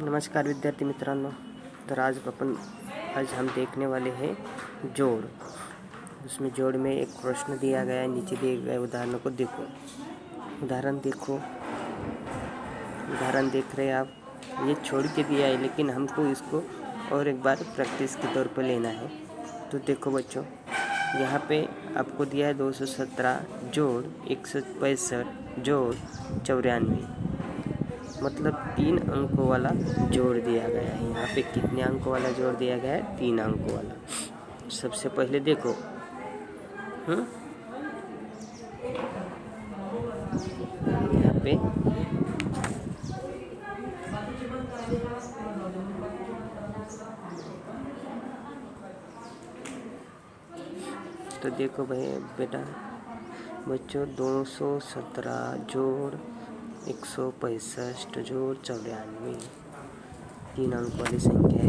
नमस्कार विद्यार्थी मित्रांनो। तर आज हम देखने वाले हैं जोड़। उसमें जोड़ में एक प्रश्न दिया गया है, नीचे दिए गए उदाहरणों को देखो। उदाहरण देख रहे हैं आप। ये छोड़ के दिया है लेकिन हमको इसको और एक बार प्रैक्टिस के तौर पर लेना है। तो देखो बच्चों, यहाँ पे आपको दिया है 217 जोड़ 165 जोड़ 94, मतलब 3 अंकों वाला जोड़ दिया गया है। यहाँ पे कितने अंकों वाला जोड़ दिया गया है? 3 अंकों वाला। सबसे पहले देखो, यहाँ पे तो देखो बेटा बच्चों, 217 जोड़ 165 जोड़ 94 3 अंक वाली संख्या है।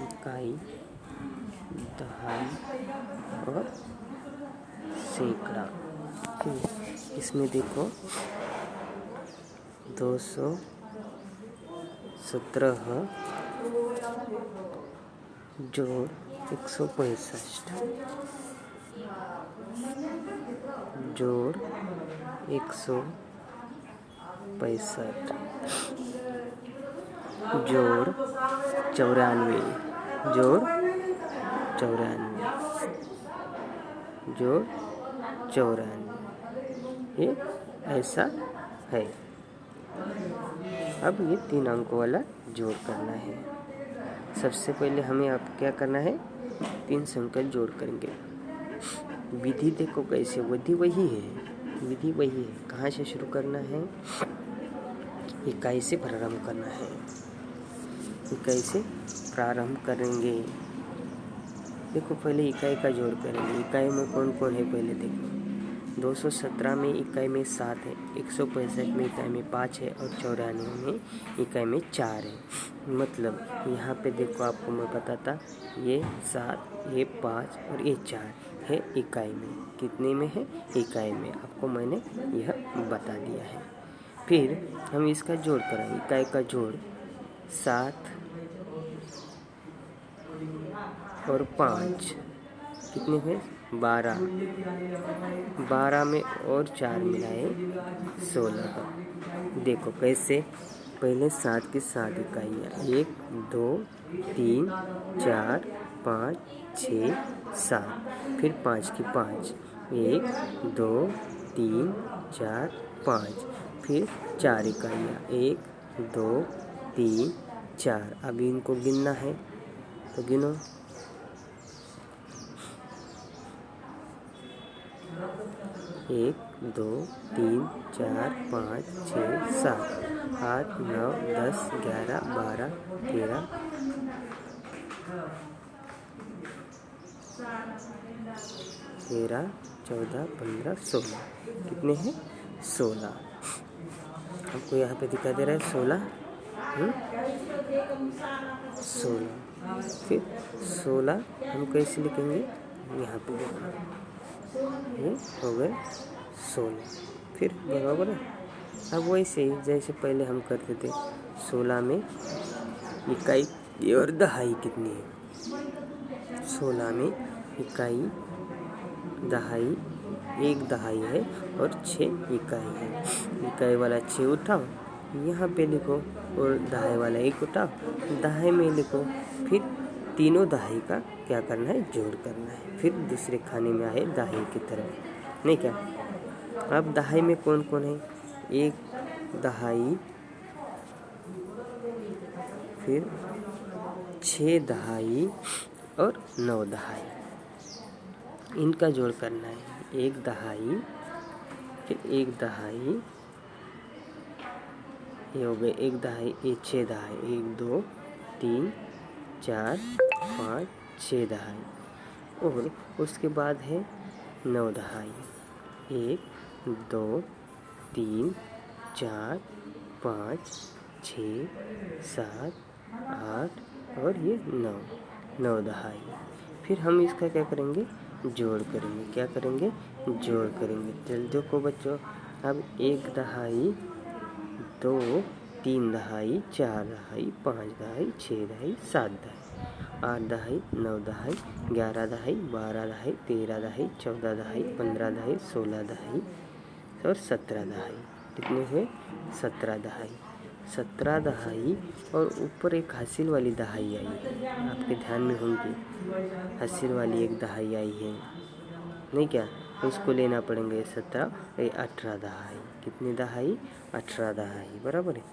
इकाई, दहाई और सैकड़ा। इसमें देखो 217 जोड़ 165 जोड़ 165 जोड़ 94 जोड़ 94 ये ऐसा है। अब ये 3 अंकों वाला जोड़ करना है। सबसे पहले हमें अब क्या करना है? 3 संख्या जोड़ करेंगे। विधि देखो कैसे, विधि वही है। कहाँ से शुरू करना है? इकाई से प्रारंभ करना है। इकाई से प्रारंभ करेंगे। देखो पहले इकाई का जोड़ करेंगे। इकाई में कौन कौन है पहले देखो। 217 में इकाई में 7 है, 165 में इकाई में 5 है और 94 में इकाई में 4 है। मतलब यहाँ पे देखो, आपको मैं बताता, ये 7, ये 5 और ये 4 है इकाई में। कितने में है? इकाई में। आपको मैंने यह बता दिया है। फिर हम इसका जोड़ करेंगे। इकाई का जोड़ 7 और 5 कितने हुए? 12 में और 4 मिलाए 16। देखो कैसे, पहले 7 की 7 इकाइयाँ, 1 2 3 4 5 6 7। फिर 5 की 5, 1 2 3 4 5। फिर 4 इकाइयाँ, 1 2 3 4। अब इनको गिनना है तो गिनो। 1 2 3 4 5 6 7 8 9 10 11 12 13 14 15 16। कितने हैं? 16। आपको यहाँ पे दिखा दे रहा है 16। 16। फिर 16 हम कैसे लिखेंगे? यहाँ पे देखो, ये हो गए 16। फिर बराबर है। अब वैसे ही जैसे पहले हम करते थे, 16 में इकाई और दहाई कितनी है? 16 में इकाई दहाई, 1 दहाई है और 6 इकाई है। इकाई वाला 6 उठाओ, यहाँ पे लिखो, और दहाई वाला 1 उठाओ, दहाई में लिखो। फिर तीनों दहाई का क्या करना है? जोड़ करना है। फिर दूसरे खाने में आए दहाई की तरफ, नहीं क्या? अब दहाई में कौन कौन है? 1 दहाई, फिर 6 दहाई और 9 दहाई। इनका जोड़ करना है। 1 दहाई, फिर 1 दहाई, ये हो गए 1 दहाई, ये 6 दहाई, 1 2 3 4 5 6 दहाई। और उसके बाद है 9 दहाई, 1 2 3 4 5 6 7 8 और ये 9 दहाई। फिर हम इसका क्या करेंगे, जोड़ करेंगे। क्या करेंगे, जोड़ करेंगे। चल देखो बच्चों, अब 1 दहाई, 2, 3 दहाई, 4 दहाई, 5 दहाई, 6 दहाई, 7 दहाई, 8 दहाई, 9 दहाई, 11 दहाई, 12 दहाई, 13 दहाई, 14 दहाई, 15 दहाई, 16 दहाई और 17 दहाई। कितने हुए, 17 दहाई। 17 दहाई और ऊपर एक हासिल वाली दहाई आई है, आपके ध्यान में होंगी। हासिल वाली एक दहाई आई है, नहीं क्या, उसको लेना पड़ेंगे। 17 ये 18 दहाई। कितनी दहाई, 18 दहाई, बराबर है।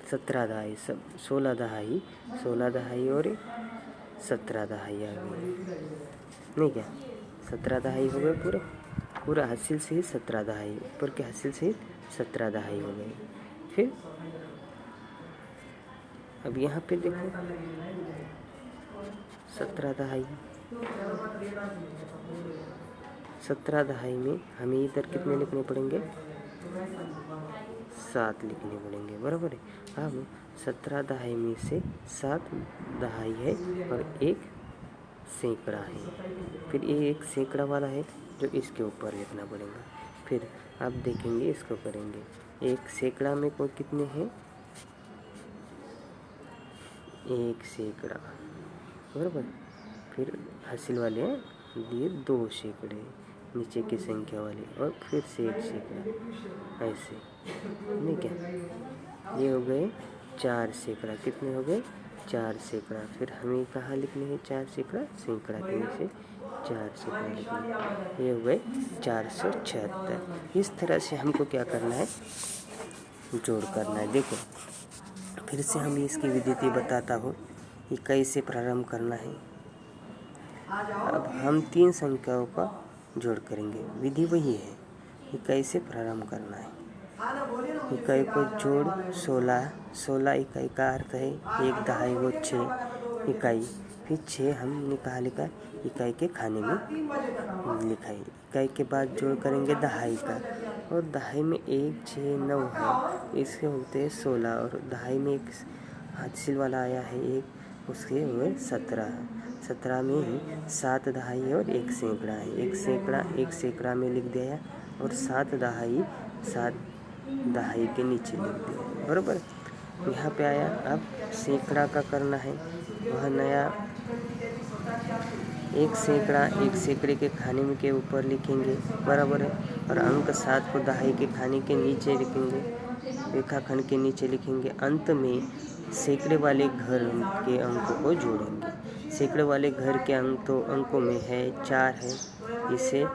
17 दहाई, सब 16 दहाई, 16 दहाई और 17 दहाई आ गई, नहीं क्या, 17 दहाई हो गए पूरा पूरा हासिल से ही 17 दहाई, ऊपर के हासिल से ही 17 दहाई हो गए। फिर अब यहाँ पे देखो 17 दहाई, 17 दहाई में हमें इधर कितने लिखने पड़ेंगे, 7 लिखने पड़ेंगे, बराबर है। अब 17 दहाई में से 7 दहाई है और 1 सैकड़ा है। फिर ये 1 सैकड़ा वाला है जो इसके ऊपर लिखना पड़ेगा। फिर अब देखेंगे, इसको करेंगे। 1 सैकड़ा में कोई कितने हैं, 1 सैकड़ा, बराबर। फिर हासिल वाले लिए 2 सैकड़े, नीचे की संख्या वाले, और फिर से 1 सैकड़ा, ऐसे, नहीं क्या, ये हो गए 4 सैकड़ा। कितने हो गए, 4 सैकड़ा। फिर हमें कहाँ लिखने हैं, 4 सैकड़ा, सैकड़ा के नीचे 4 सैकड़ा लिखने, ये हो गए 476। इस तरह से हमको क्या करना है, जोड़ करना है। देखो फिर से हम इसकी विधि बताता हूँ कि कैसे प्रारंभ करना है। अब हम 3 संख्याओं का जोड़ करेंगे, विधि वही है कि कैसे प्रारंभ करना है। इकाई को जोड़ 16, 16 इकाई का अर्थ है 1 दहाई वो 6 इकाई। फिर 6 हमने कहा लिखा, इकाई के खाने में लिखा है। इकाई के बाद जोड़ करेंगे दहाई का, और दहाई में 1, 6, 9 है, इसके होते हैं 16, और दहाई में एक हासिल वाला आया है एक, उसके हुए 17। 17 में ही 7 दहाई और 1 सैकड़ा है। 1 सैकड़ा में लिख दिया, और 7 दहाई 7 दहाई के नीचे लिख दिया, बराबर। यहाँ पे आया। अब सैकड़ा का करना है, वह नया 1 सैकड़ा 1 सैकड़े के खाने में के ऊपर लिखेंगे, बराबर है। और अंक 7 को दहाई के खाने के नीचे लिखेंगे, रेखाखंड के नीचे लिखेंगे। अंत में सैकड़े वाले घर के अंकों को जोड़ेंगे। सैकड़े वाले घर के अंक तो अंकों में है 4 है, इसे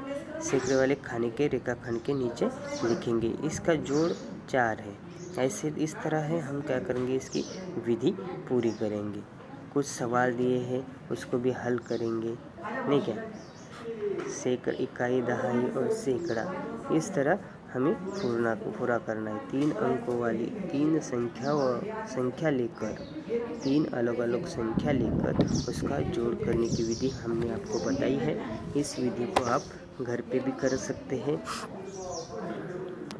सैकड़े वाले खाने के रेखाखंड के नीचे लिखेंगे। इसका जोड़ 4 है। ऐसे इस तरह है, हम क्या करेंगे, इसकी विधि पूरी करेंगे। कुछ सवाल दिए हैं, उसको भी हल करेंगे, नहीं क्या, सैकड़ा, इकाई, दहाई और सैकड़ा, इस तरह हमें पूरा करना है। 3 अंकों वाली 3 संख्या लेकर, 3 अलग अलग संख्या लेकर उसका जोड़ करने की विधि हमने आपको बताई है। इस विधि को आप घर पे भी कर सकते हैं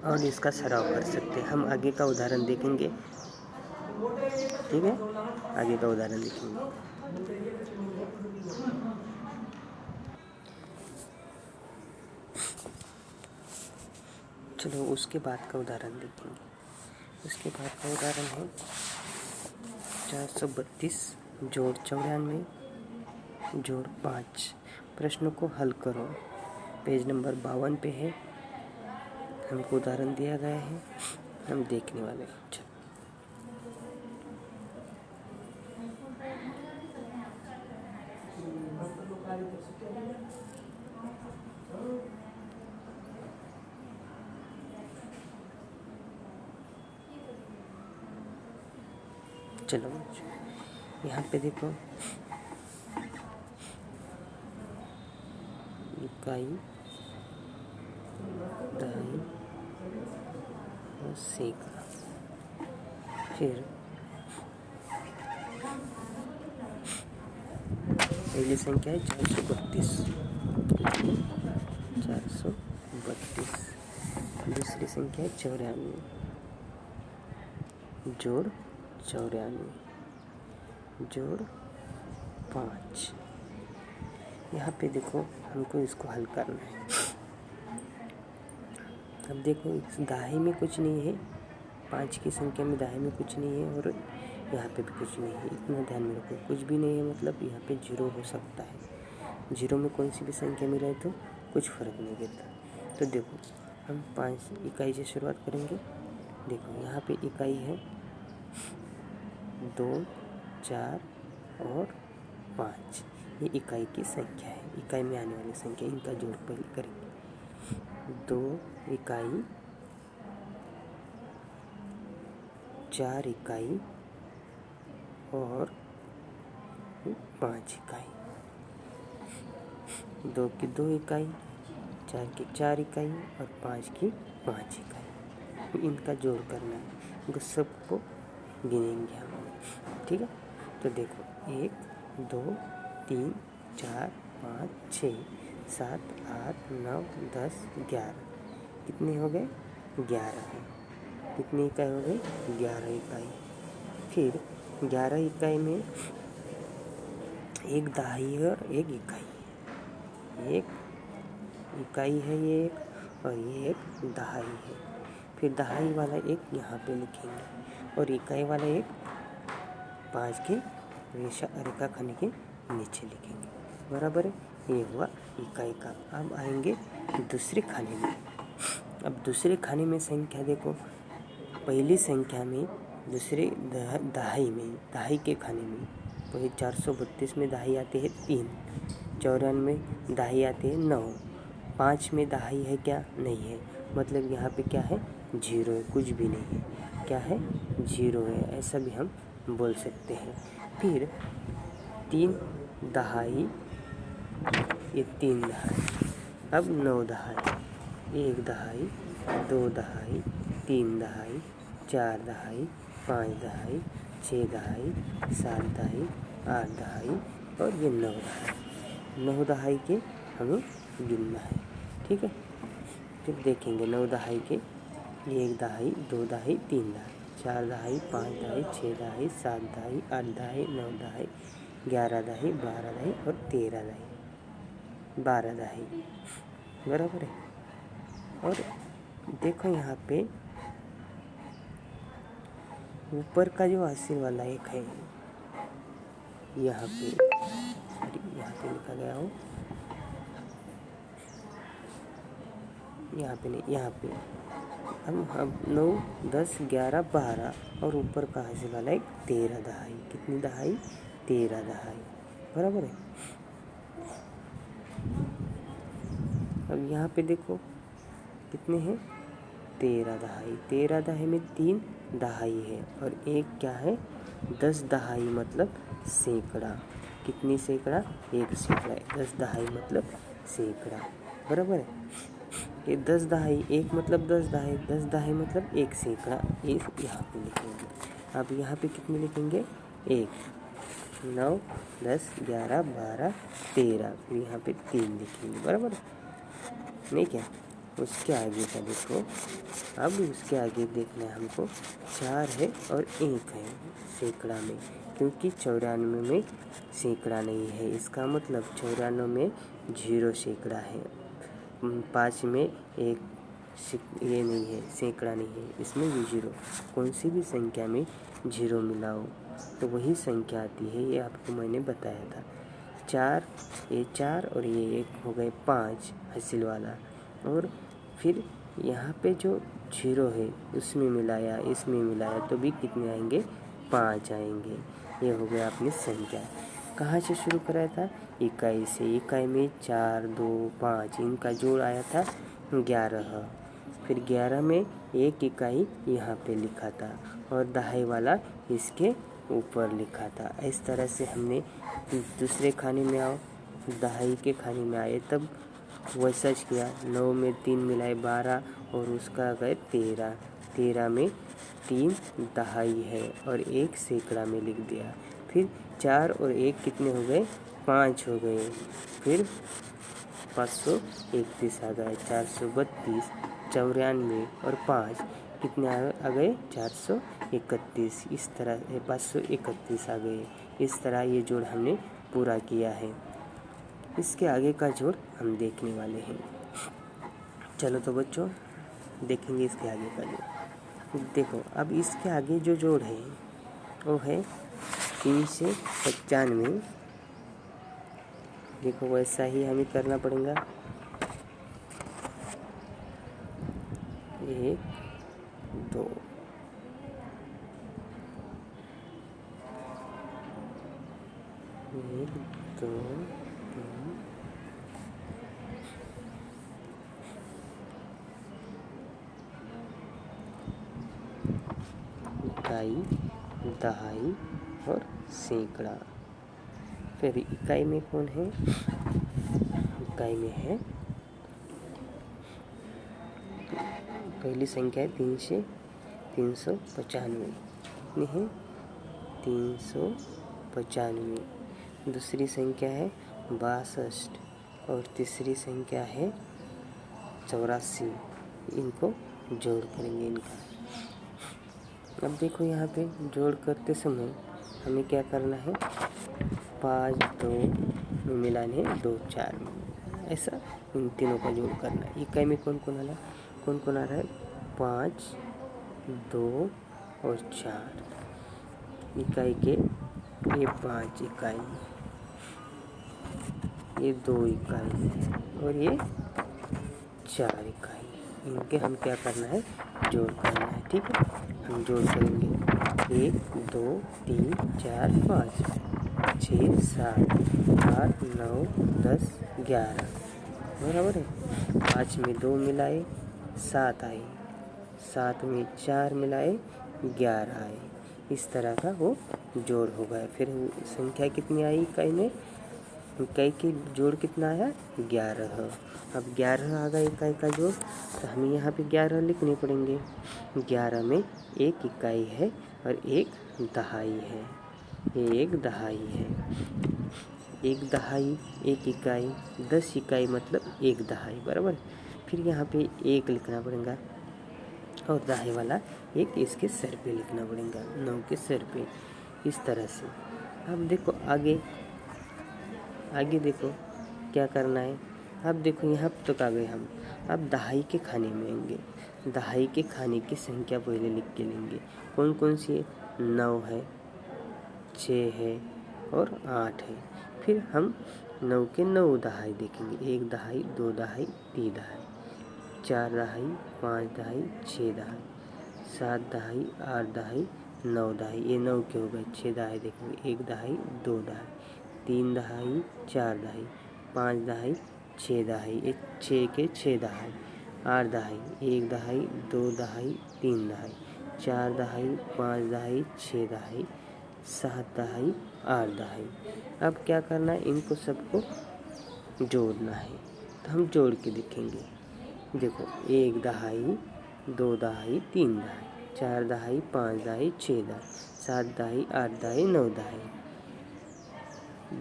और इसका सराव कर सकते हैं। हम आगे का उदाहरण देखेंगे, ठीक है, आगे का उदाहरण देखेंगे। चलो उसके बाद का उदाहरण देखेंगे। उसके बाद का उदाहरण है 432 जोड़ 94 जोड़ 5। प्रश्नों को हल करो। पेज नंबर 52 पे है, हमको उदाहरण दिया गया है, हम देखने वाले हैं। चलो यहाँ पे देखो, इकाई, दहाई और सैकड़ा। फिर पहली संख्या है 432, दूसरी संख्या है 94 जोड़ 94, जोड़ 5। यहाँ पे देखो हमको इसको हल करना है। अब देखो इस दाहिने में कुछ नहीं है, 5 की संख्या में दाहिने में कुछ नहीं है और यहाँ पे भी कुछ नहीं है। इतना ध्यान में रखो, कुछ भी नहीं है मतलब यहाँ पे 0 हो सकता है। 0 में कौन सी भी संख्या मिलाए तो कुछ फर्क नहीं पड़ता। तो देखो हम 5 इकाई से शुरुआत करेंगे। देखो यहाँ पे इकाई है 2, 4 और 5। ये इकाई की संख्या है, इकाई में आने वाली संख्या। इनका जोड़ पहले करेंगे। 2 इकाई, 4 इकाई और 5 इकाई। 2 की 2 इकाई, 4 की 4 इकाई और 5 की 5 इकाई। इनका जोड़ करना है, इनको सबको गिनेंगे हम। ठीक है, तो देखो 1, 2, 3, 4, 5, 6, 7, 8, 9, 10, 11। कितने हो गए? 11 है। कितनी इकाई हो गई? 11 इकाई। फिर 11 इकाई में एक दहाई है और एक इकाई है। एक इकाई है ये एक, और ये एक दहाई है। फिर दहाई वाला एक यहाँ पे लिखेंगे और इकाई वाला एक 5 के रेखाखंड के नीचे लिखेंगे। बराबर है, ये हुआ इकाई का। अब आएंगे दूसरे खाने में। अब दूसरे खाने में संख्या देखो, पहली संख्या में दूसरे दहाई में, दहाई के खाने में वही 432 में दहाई आते हैं 3, 54 में दहाई आते हैं 9, 5 में दहाई है क्या? नहीं है, मतलब यहाँ पे क्या है? 0 है, कुछ भी नहीं है। क्या है? 0 है, ऐसा भी हम बोल सकते हैं। फिर 3 दहाई, ये 3 दहाई। अब 9 दहाई, 1 दहाई, 2 दहाई, 3 दहाई, 4 दहाई, 5 दहाई, 6 दहाई, 7 दहाई, 8 दहाई और ये 9 दहाई। 9 दहाई के हमें गिनना है। ठीक है, फिर देखेंगे 9 दहाई के, 1 दहाई, 2 दहाई, 3 दहाई, 4 दहाई, 5 दहाई, 6 दहाई, 7 दहाई, 8 दहाई, 9 दहाई, 11 दहाई, 12 दहाई और 13 दहाई, 12 दहाई। बराबर है। और देखो यहाँ पे ऊपर का जो अस्सी वाला एक है, यहाँ पे लिखा गया हो, यहाँ पे नहीं, यहाँ पे हम 9, 10, 11, 12 और ऊपर का हासिल वाला एक 13 दहाई। कितनी दहाई? 13 दहाई। बराबर है। अब यहाँ पे देखो कितने हैं? 13 दहाई। 13 दहाई में 3 दहाई है और एक क्या है? 10 दहाई मतलब सैकड़ा। कितनी सैकड़ा? 1 सैकड़ा। 10 दहाई मतलब सैकड़ा। बराबर है। ये 10 दहाई, एक मतलब 10 दहाई, 10 दहाई मतलब 1 सैकड़ा। एक यहाँ पे लिखेंगे। अब यहाँ पे कितने लिखेंगे? 1, 9, 10, 11, 12, 13। फिर यहाँ पे 3 लिखेंगे। बराबर नहीं क्या? उसके आगे का देखो, अब उसके आगे देखना है हमको 4 है और 1 है सैकड़ा में, क्योंकि 94 में सैकड़ा नहीं है। इसका मतलब 94 में 0 सैकड़ा है। 5 में एक ये नहीं है, सैकड़ा नहीं है, इसमें भी 0। कौन सी भी संख्या में 0 मिलाओ तो वही संख्या आती है। ये आपको मैंने बताया था। 4, ये 4 और ये 1 हो गए 5 हासिल वाला। और फिर यहाँ पे जो 0 है उसमें मिलाया, इसमें मिलाया तो भी कितने आएंगे? 5 आएंगे। ये हो गया अपनी संख्या। कहाँ से शुरू कराया था? इकाई से। इकाई में 4, 2, 5 इनका जोड़ आया था 11। फिर 11 में एक इकाई यहाँ पे लिखा था और दहाई वाला इसके ऊपर लिखा था। इस तरह से हमने दूसरे खाने में आओ, दहाई के खाने में आए तब वैसा किया। 9 में 3 मिलाए 12 और उसका गए 13। 13 में 3 दहाई है और 1 सैकड़ा में लिख दिया। फिर 4 और 1 कितने हो गए? 5 हो गए। फिर 531 आ गए। 432, 94 और 5 कितने आ गए? 431। इस तरह से 531 आ गए। इस तरह ये जोड़ हमने पूरा किया है। इसके आगे का जोड़ हम देखने वाले हैं। चलो तो बच्चों देखेंगे इसके आगे का जोड़। देखो अब इसके आगे जो जोड़ है वो है 3 से 95। देखो वैसा ही हमें करना पड़ेगा। 1 2 1 2 3 इकाई, दहाई और सैकड़ा। फिर इकाई में कौन है? इकाई में है पहली संख्या है 3 से 395। कितनी है? 395। दूसरी संख्या है 62 और तीसरी संख्या है 84। इनको जोड़ करेंगे इनका। अब देखो यहाँ पे जोड़ करते समय हमें क्या करना है? 5 2 में मिलाने 2 4 में, ऐसा इन तीनों का जोड़ करना है। इकाई में कौन कौन आ रहा है? 5 2 और 4। इकाई के ये 5 इकाई, ये 2 इकाई और ये 4 इकाई। इनके हम क्या करना है? जोड़ करना है। ठीक है, हम जोड़ करेंगे 1 2 3 4 5 6 7 8 9 10 11। बराबर है। 5 में 2 मिलाए 7 आए, 7 में 4 मिलाए 11 आए। इस तरह का वो जोड़ हो गया। फिर संख्या कितनी आई इकाई में? इकाई के जोड़ कितना आया? 11। अब 11 आ गया इकाई का जोड़, तो हमें यहाँ पे 11 लिखने पड़ेंगे। 11 में एक इकाई है और एक दहाई है। ये एक दहाई है। एक दहाई एक इकाई, 10 इकाई मतलब एक दहाई। बराबर। फिर यहाँ पे 1 लिखना पड़ेगा और दहाई वाला 1 इसके सर पे लिखना पड़ेगा, 9 के सर पे। इस तरह से अब देखो आगे देखो क्या करना है। अब देखो यहाँ तक आ गए हम। अब दहाई के खाने में आएंगे। दहाई के खाने की संख्या पहले लिख के लेंगे। कौन कौन सी है? 9 है, 6 है और 8 है। फिर हम 9 के 9 दहाई देखेंगे। 1 दहाई 2 दहाई 3 दहाई 4 दहाई 5 दहाई 6 दहाई 7 दहाई 8 दहाई 9 दहाई। ये 9 के हो गए। 6 दहाई देखेंगे। 1 दहाई 2 दहाई 3 दहाई 4 दहाई 5 दहाई 6 दहाई। ये 6 के 6 दहाई। 8 दहाई 1 दहाई 2 दहाई 3 दहाई 4 दहाई 5 दहाई 6 दहाई 7 दहाई 8 दहाई। अब क्या करना है? इनको सबको जोड़ना है। तो हम जोड़ के देखेंगे। देखो 1 दहाई 2 दहाई 3 दहाई 4 दहाई 5 दहाई 6 दहाई 7 दहाई 8 दहाई 9 दहाई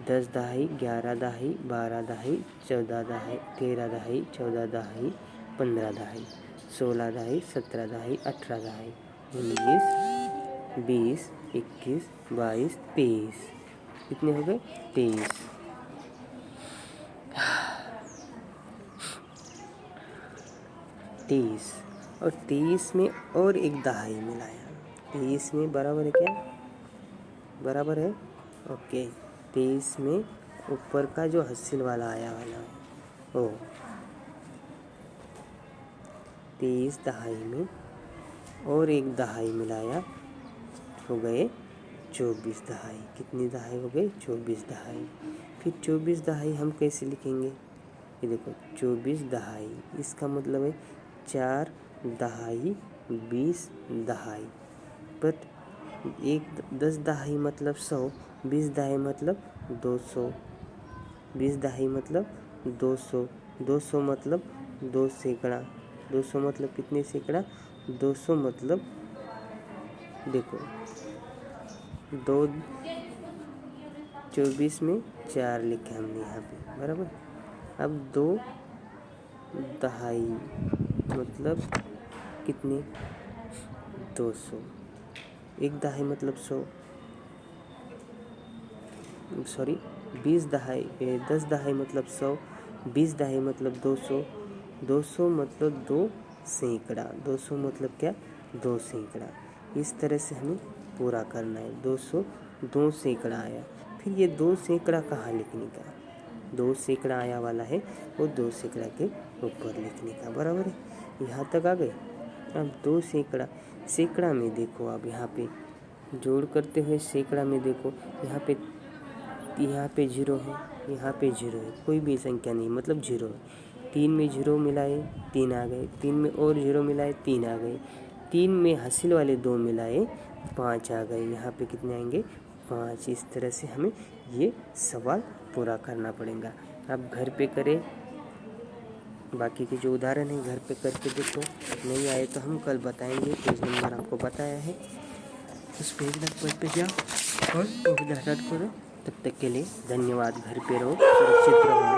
10 दहाई 11 दहाई 12 दहाई 14 दहाई 13 दहाई 14 दहाई 15 दहाई 16 दहाई 17 दहाई 18 दहाई 19 20 21 22 23। कितने हो गए? 23। 23 और 23 में और एक दहाई मिलाया। 23 में बराबर है क्या? बराबर है। ओके। 23 में ऊपर का जो हस्सिल वाला आया वाला ओ 23 दहाई में और एक दहाई मिलाया, हो गए 24 दहाई। कितनी दहाई हो गई? 24 दहाई। फिर 24 दहाई हम कैसे लिखेंगे? ये देखो 24 दहाई, इसका मतलब है 4 दहाई 20 दहाई। बट 10 दहाई मतलब 100, 20 दहाई मतलब 200, 20 दहाई मतलब 200, 200 मतलब 2 सैकड़ा, 200 मतलब कितने सैकड़ा? 200 मतलब देखो 24 में 4 लिखे हमने यहाँ पे। बराबर। अब 2 दहाई मतलब कितने? 200। 1 दहाई मतलब 100, सॉरी 20 दहाई 10 दहाई मतलब 100, 20 दहाई मतलब 200, 200 मतलब 2 सैकड़ा, 200 मतलब क्या 2 सैकड़ा। इस तरह से हमें पूरा करना है। 200 2 सैकड़ा आया, फिर ये 2 सैकड़ा कहाँ लिखने का, 2 सैकड़ा आया वाला है वो 2 सैकड़ा के ऊपर लिखने का, बराबर है। यहाँ तक आ गए। अब 2 सैकड़ा, सैकड़ा में देखो, अब यहाँ पे जोड़ करते हुए सैकड़ा में देखो, यहाँ पे 0 है, यहाँ पे 0 है, कोई भी संख्या नहीं मतलब 0 है। 3 में 0 मिलाए 3 आ गए, 3 में और 0 मिलाए 3 आ गए, 3 में हासिल वाले 2 मिलाए 5 आ गए, यहाँ पे कितने आएंगे 5। इस तरह से हमें ये सवाल पूरा करना पड़ेगा। आप घर पे करें, बाकी के जो उदाहरण है घर पे करके देखो, नहीं आए तो हम कल बताएंगे। पेज नंबर आपको बताया है, उस पेज नंबर पे जाओ और उदाहरण करो। तब तक के लिए धन्यवाद। घर पे रहो, सुरक्षित रहो।